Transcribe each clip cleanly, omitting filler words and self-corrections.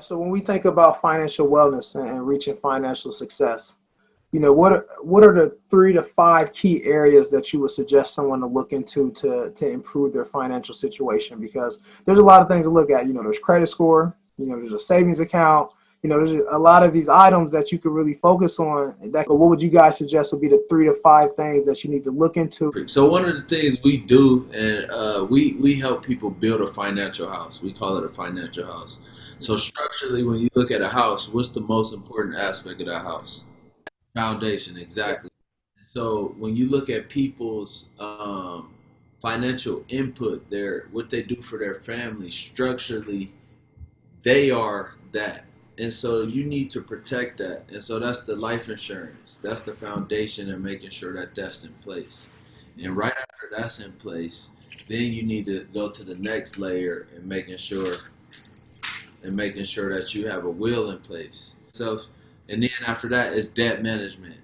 So when we think about financial wellness and reaching financial success, what are the 3 to 5 key areas that you would suggest someone to look into to improve their financial situation? Because there's a lot of things to look at. There's credit score. There's a savings account. There's a lot of these items that you could really focus on. But what would you guys suggest would be the 3 to 5 things that you need to look into? So one of the things we do, and we help people build a financial house. We call it a financial house. So structurally, when you look at a house, what's the most important aspect of that house? Foundation, exactly. So when you look at people's financial input, their what they do for their family, structurally, they are that. And so you need to protect that. And so that's the life insurance. That's the foundation and making sure that that's in place. And right after that's in place, then you need to go to the next layer and making sure that you have a will in place. So, and then after that is debt management.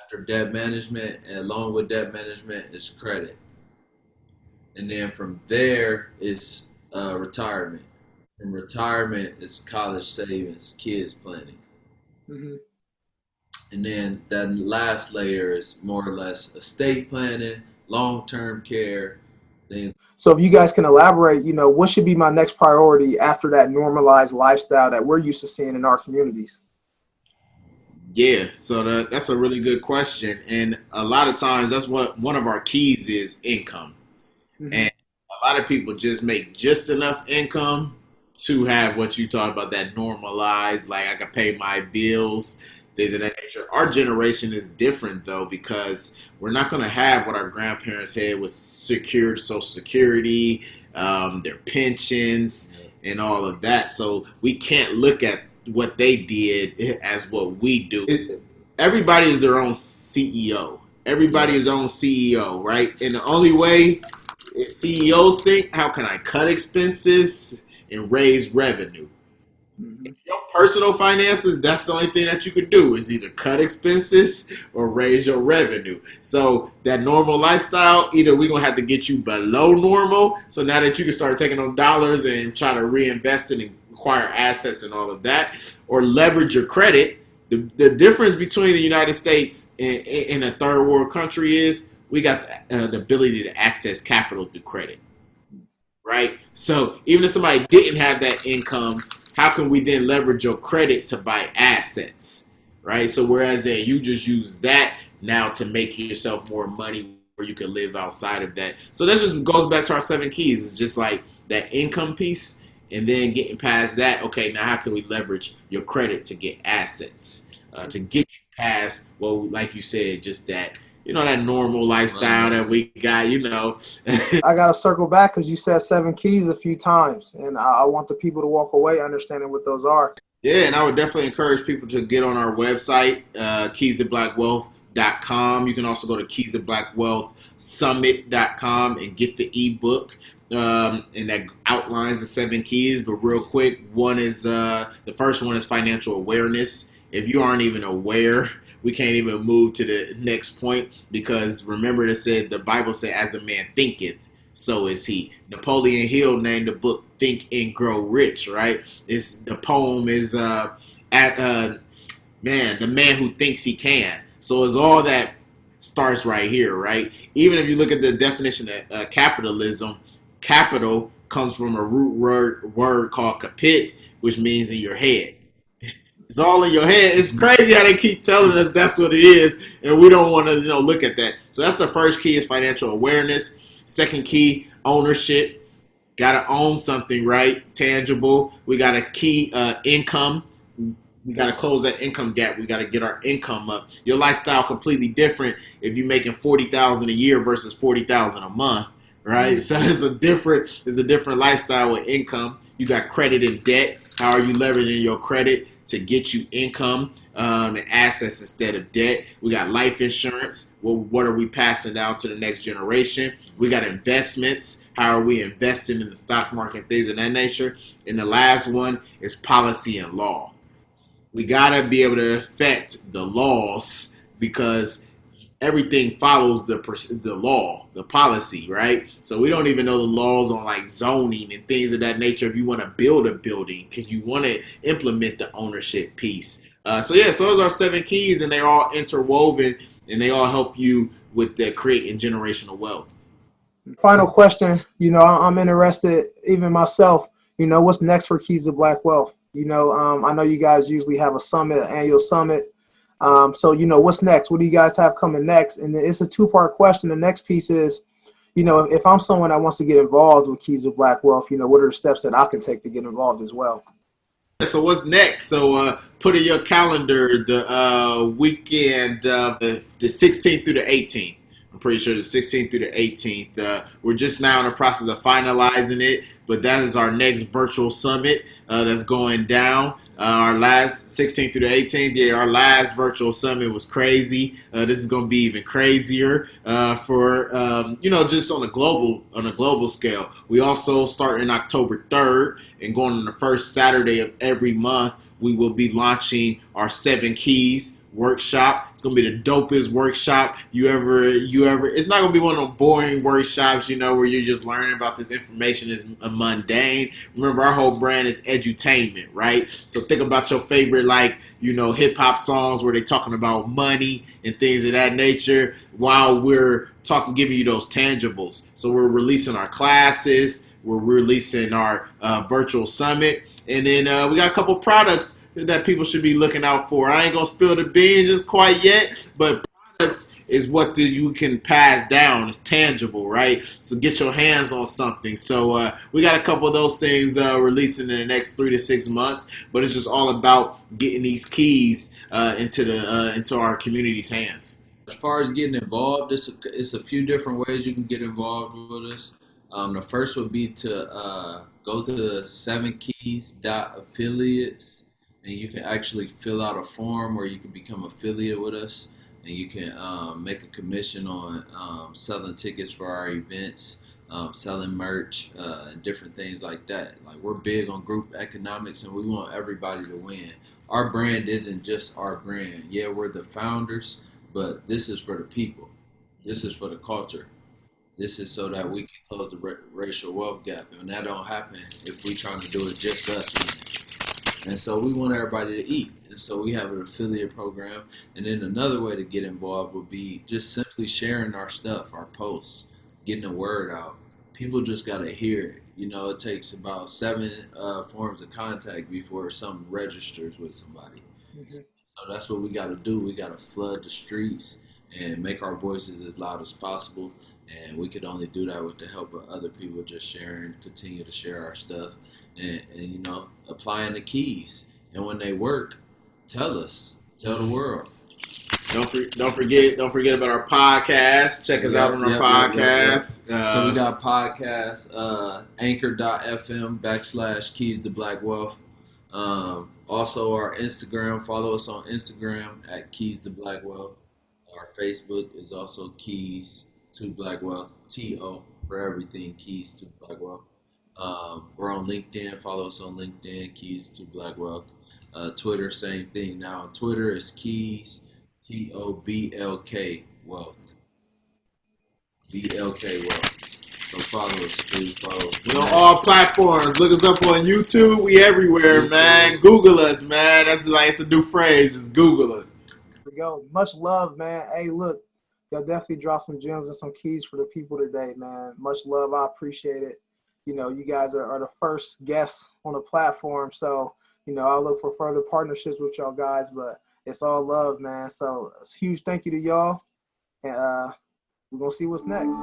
After debt management, and along with debt management is credit. And then from there is retirement. From retirement is college savings, kids planning. Mm-hmm. And then that last layer is more or less estate planning, long-term care, things. So if you guys can elaborate, what should be my next priority after that normalized lifestyle that we're used to seeing in our communities? Yeah, so that's a really good question, and a lot of times that's what one of our keys is income, Hmm. and a lot of people just make just enough income to have what you talk about, that normalized, like I can pay my bills, things of that nature. Our generation is different though because we're not going to have what our grandparents had with secured Social Security, their pensions, and all of that. So we can't look at what they did as what we do. Everybody is their own CEO. Everybody Yeah. is their own CEO, right? And the only way CEOs think, how can I cut expenses and raise revenue? Hmm. Your personal finances, that's the only thing that you could do is either cut expenses or raise your revenue. So that normal lifestyle, either we're gonna have to get you below normal, so now that you can start taking those dollars and try to reinvest it and acquire assets and all of that, or leverage your credit. The difference between the United States and a third world country is we got the ability to access capital through credit, right? So even if somebody didn't have that income, how can we then leverage your credit to buy assets, right? So whereas you just use that now to make yourself more money where you can live outside of that. So that just goes back to our 7 keys. It's just like that income piece, and then getting past that. Okay, now how can we leverage your credit to get assets, to get you past, well, like you said, just that that normal lifestyle that we got. I got to circle back because you said 7 keys a few times, and I want the people to walk away understanding what those are. Yeah, and I would definitely encourage people to get on our website, keysofblackwealth.com. You can also go to keysofblackwealthsummit.com and get the ebook. And that outlines the 7 keys. But real quick, the first one is financial awareness. If you aren't even aware, we can't even move to the next point because remember the Bible said, "As a man thinketh, so is he." Napoleon Hill named the book "Think and Grow Rich." Right? The poem is man, the man who thinks he can. So it's all that starts right here, right? Even if you look at the definition of capitalism, capital comes from a root word called capit, which means in your head. It's all in your head. It's crazy how they keep telling us that's what it is, and we don't want to, look at that. So that's the first key is financial awareness. Second key, ownership. Got to own something, right? Tangible. We got a key income. We got to close that income gap. We got to get our income up. Your lifestyle completely different if you're making 40,000 a year versus 40,000 a month, right? So it's a different lifestyle with income. You got credit and debt. How are you leveraging your credit to get you income and assets instead of debt? We got life insurance. Well, what are we passing down to the next generation? We got investments. How are we investing in the stock market, things of that nature? And the last one is policy and law. We got to be able to affect the laws because everything follows the law, the policy, right? So we don't even know the laws on like zoning and things of that nature. If you want to build a building, because you want to implement the ownership piece. So those are 7 keys, and they're all interwoven, and they all help you with the creating generational wealth. Final question. I'm interested, even myself. What's next for Keys to Black Wealth? I know you guys usually have a summit, an annual summit. So what's next? What do you guys have coming next? And it's a 2-part question. The next piece is, if I'm someone that wants to get involved with Keys to Black Wealth, what are the steps that I can take to get involved as well? So what's next? So put in your calendar the weekend of the 16th through the 18th. I'm pretty sure the 16th through the 18th. We're just now in the process of finalizing it, but that is our next virtual summit that's going down. Our last 16th through the 18th, our last virtual summit was crazy. This is going to be even crazier for just on a global scale. We also start in October 3rd and going on the first Saturday of every month. We will be launching our 7 Keys workshop. It's gonna be the dopest workshop you ever. It's not gonna be one of them boring workshops, where you're just learning about this information is mundane. Remember, our whole brand is edutainment, right? So think about your favorite, hip hop songs where they're talking about money and things of that nature, while we're giving you those tangibles. So we're releasing our classes, we're releasing our virtual summit, and then we got a couple products that people should be looking out for. I ain't gonna spill the beans just quite yet, but products is what you can pass down. It's tangible, right? So get your hands on something. So we got a couple of those things releasing in the next 3 to 6 months, but it's just all about getting these keys into our community's hands. As far as getting involved, it's a few different ways you can get involved with us. The first would be to go to 7keys.affiliates, and you can actually fill out a form where you can become affiliate with us, and you can make a commission on selling tickets for our events, selling merch, and different things like that. Like, we're big on group economics, and we want everybody to win. Our brand isn't just our brand. Yeah, we're the founders, but this is for the people. This is for the culture. This is so that we can close the racial wealth gap, and that don't happen if we trying to do it just us. And so we want everybody to eat. And so we have an affiliate program. And then another way to get involved would be just simply sharing our stuff, our posts, getting the word out. People just got to hear it. It takes about 7 forms of contact before something registers with somebody. Mm-hmm. So that's what we got to do. We got to flood the streets and make our voices as loud as possible. And we could only do that with the help of other people just sharing, continue to share our stuff. And applying the keys, and when they work, tell the world. Don't forget about our podcast. Check us out on our podcast. So we got podcasts, anchor.fm/keys to black wealth. Also our Instagram, follow us on Instagram at keys to black wealth. Our Facebook is also keys to black wealth, TO for everything, keys to black wealth. We're on LinkedIn. Follow us on LinkedIn, Keys to Black Wealth. Twitter, same thing. Now, on Twitter is Keys, TOBLK Wealth. BLK Wealth. So follow us, please follow us. We're on all platforms. Look us up on YouTube. We everywhere, man. Google us, man. That's it's a new phrase. Just Google us. There we go. Much love, man. Hey, look, y'all definitely dropped some gems and some keys for the people today, man. Much love. I appreciate it. You guys are the first guests on the platform. So, I'll look for further partnerships with y'all guys, but it's all love, man. So a huge thank you to y'all. And we're going to see what's next.